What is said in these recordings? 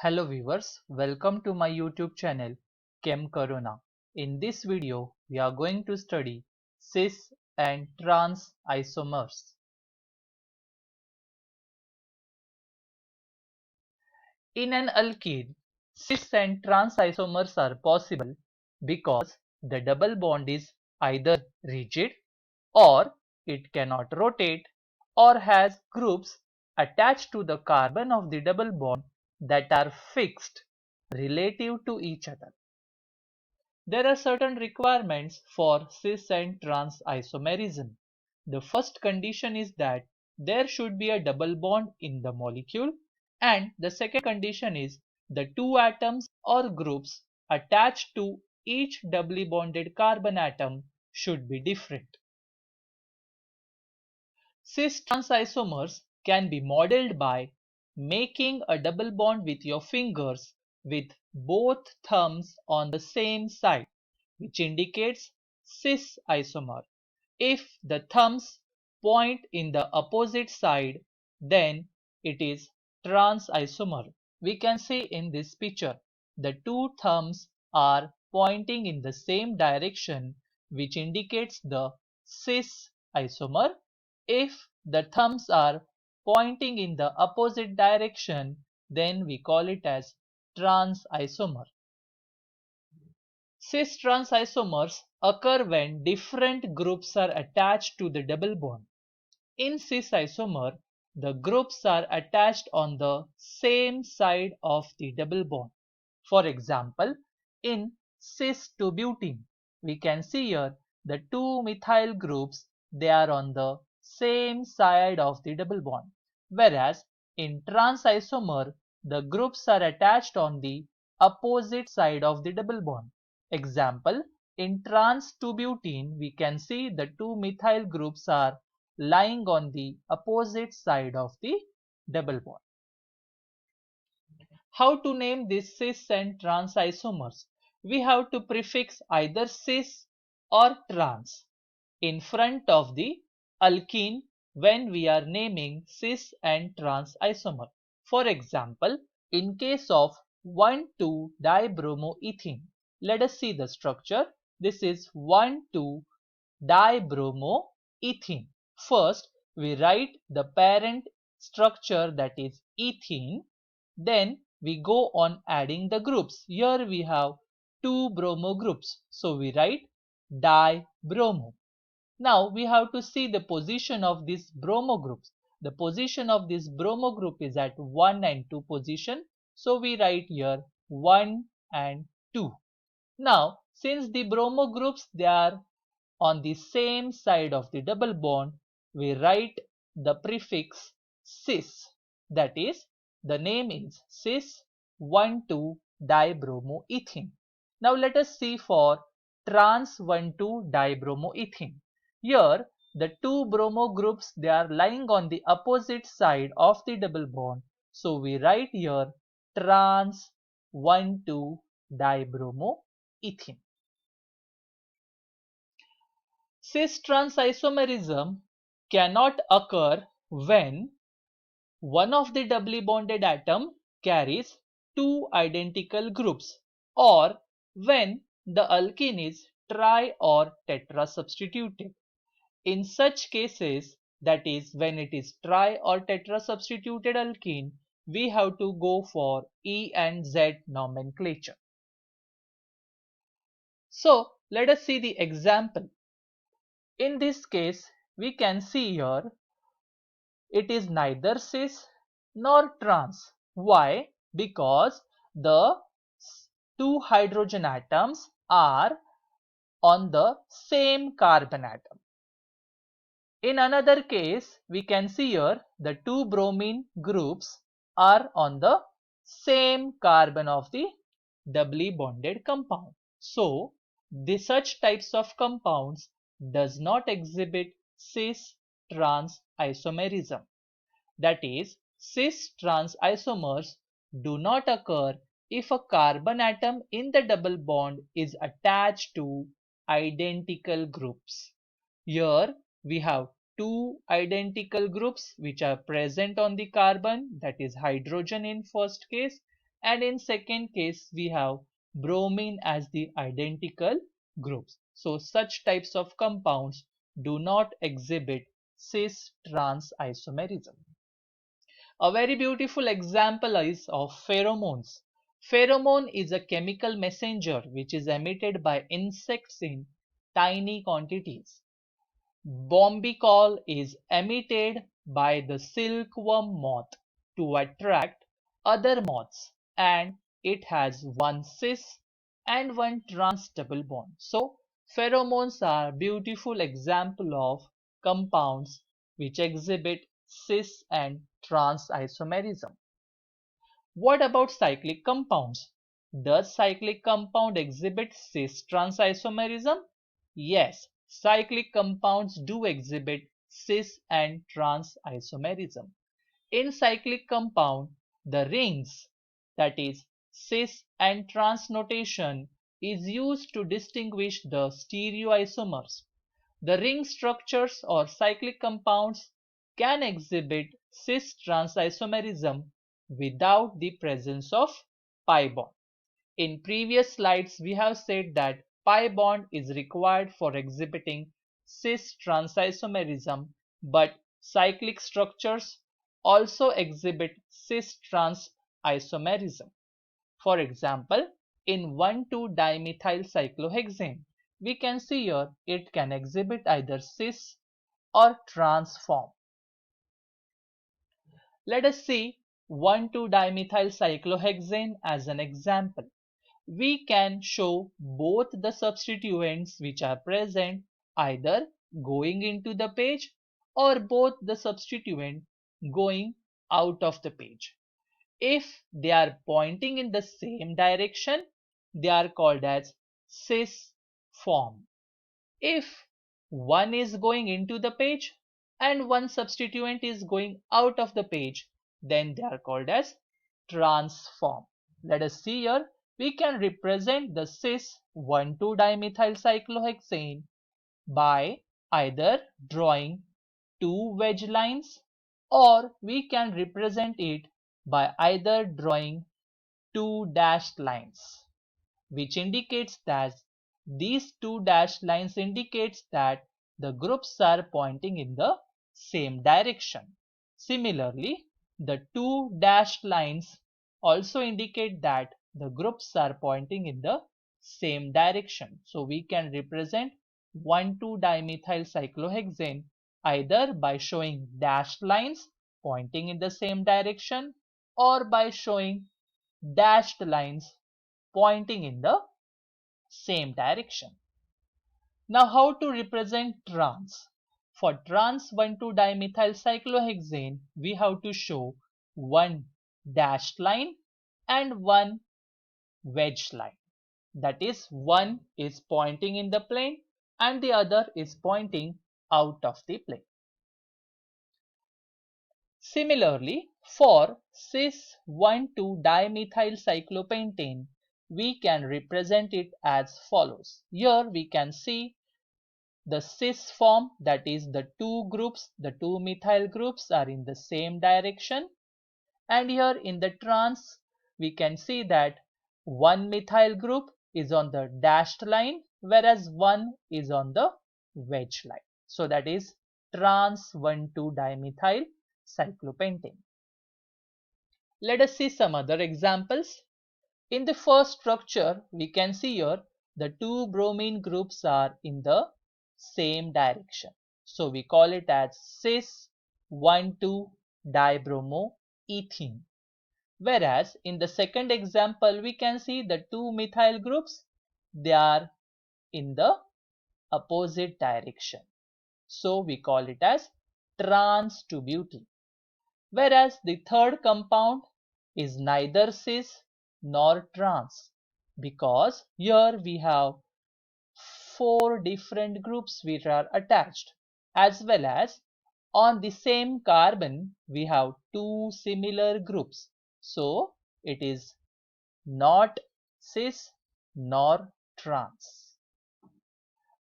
Hello viewers, welcome to my YouTube channel Chem Corona. In this video, we are going to study cis and trans isomers. In an alkene, cis and trans isomers are possible because the double bond is either rigid or it cannot rotate or has groups attached to the carbon of the double bond that are fixed relative to each other. There are certain requirements for cis and trans isomerism. The first condition is that there should be a double bond in the molecule, and the second condition is the two atoms or groups attached to each doubly bonded carbon atom should be different. Cis-trans isomers can be modeled by making a double bond with your fingers with both thumbs on the same side, which indicates cis isomer. If the thumbs point in the opposite side, then it is trans isomer. We can see in this picture the two thumbs are pointing in the same direction, which indicates the cis isomer. If the thumbs are pointing in the opposite direction, then we call it as trans isomer. Cis-trans isomers occur when different groups are attached to the double bond. In cis isomer, the groups are attached on the same side of the double bond. For example, in cis-2-butene, we can see here the two methyl groups, they are on the same side of the double bond, whereas in trans isomer, the groups are attached on the opposite side of the double bond. Example, in trans-2-butene, we can see the two methyl groups are lying on the opposite side of the double bond. How to name these cis and trans isomers? We have to prefix either cis or trans in front of the alkene when we are naming cis and trans isomer. For example, in case of 1,2-dibromoethene, let us see the structure. This is 1,2-dibromoethene. First, we write the parent structure, that is ethene. Then we go on adding the groups. Here we have two bromo groups. So we write dibromo. Now we have to see the position of these bromo groups. The position of this bromo group is at 1 and 2 position. So we write here 1 and 2. Now since the bromo groups, they are on the same side of the double bond, we write the prefix cis. That is, the name is cis 1,2-dibromoethene. Now let us see for trans 1,2-dibromoethene. Here the two bromo groups, they are lying on the opposite side of the double bond. So we write here trans 1,2-dibromoethene. Cis-trans isomerism cannot occur when one of the doubly bonded atom carries two identical groups, or when the alkene is tri or tetra substituted. In such cases, that is when it is tri or tetra substituted alkene, we have to go for E and Z nomenclature. So let us see the example. In this case, we can see here it is neither cis nor trans. Why? Because the two hydrogen atoms are on the same carbon atom. In another case, we can see here the two bromine groups are on the same carbon of the doubly bonded compound. So, such types of compounds does not exhibit cis-trans isomerism. That is, cis-trans isomers do not occur if a carbon atom in the double bond is attached to identical groups. Here we have two identical groups which are present on the carbon, that is hydrogen in first case, and in second case we have bromine as the identical groups. So such types of compounds do not exhibit cis-trans isomerism. A very beautiful example is of pheromones. Pheromone is a chemical messenger which is emitted by insects in tiny quantities. Bombicol is emitted by the silkworm moth to attract other moths, and it has one cis and one trans double bond. So pheromones are beautiful example of compounds which exhibit cis and trans isomerism. What about cyclic compounds? Does cyclic compound exhibit cis-trans isomerism? Yes, cyclic compounds do exhibit cis and trans isomerism. In cyclic compound, the rings, that is cis and trans notation, is used to distinguish the stereoisomers. The ring structures or cyclic compounds can exhibit cis-trans isomerism without the presence of pi bond. In previous slides, we have said that pi bond is required for exhibiting cis-trans isomerism, but cyclic structures also exhibit cis-trans isomerism. For example, in 1,2-dimethyl cyclohexane, we can see here it can exhibit either cis or trans form. Let us see 1,2-dimethyl cyclohexane as an example. We can show both the substituents which are present either going into the page or both the substituent going out of the page. If they are pointing in the same direction, they are called as cis form. If one is going into the page and one substituent is going out of the page, then they are called as trans form. Let us see here. We can represent the cis 1,2-dimethyl cyclohexane by either drawing two wedge lines, or we can represent it by either drawing two dashed lines, which indicates that these two dashed lines indicates that the groups are pointing in the same direction. Similarly, the two dashed lines also indicate that the groups are pointing in the same direction. So we can represent 1,2-dimethyl cyclohexane either by showing dashed lines pointing in the same direction or by showing dashed lines pointing in the same direction. Now how to represent trans? For trans 1,2-dimethyl cyclohexane, we have to show one dashed line and one wedge line. That is, one is pointing in the plane and the other is pointing out of the plane. Similarly, for cis 1,2-dimethyl cyclopentane, we can represent it as follows. Here we can see the cis form, that is the two groups, the two methyl groups are in the same direction, and here in the trans we can see that one methyl group is on the dashed line whereas one is on the wedge line. So that is trans 1,2-dimethyl cyclopentane. Let us see some other examples. In the first structure, we can see here the two bromine groups are in the same direction. So we call it as cis 1,2-dibromoethene. Whereas in the second example, we can see the two methyl groups, they are in the opposite direction. So we call it as trans 2-butene. Whereas the third compound is neither cis nor trans, because here we have four different groups which are attached, as well as on the same carbon we have two similar groups. So it is not cis nor trans.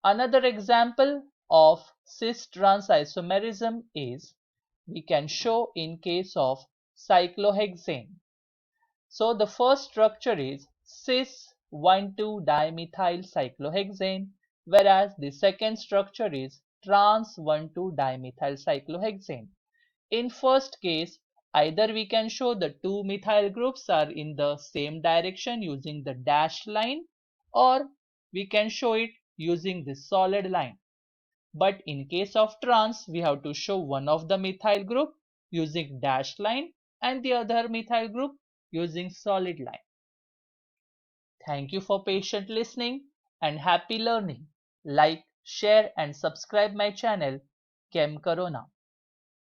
Another example of cis-trans isomerism is we can show in case of cyclohexane. So the first structure is cis 1,2-dimethyl cyclohexane, whereas the second structure is trans 1,2-dimethyl cyclohexane. In first case, either we can show the two methyl groups are in the same direction using the dashed line, or we can show it using this solid line. But in case of trans, we have to show one of the methyl group using dashed line and the other methyl group using solid line. Thank you for patient listening and happy learning. Like, share and subscribe my channel Chem Corona.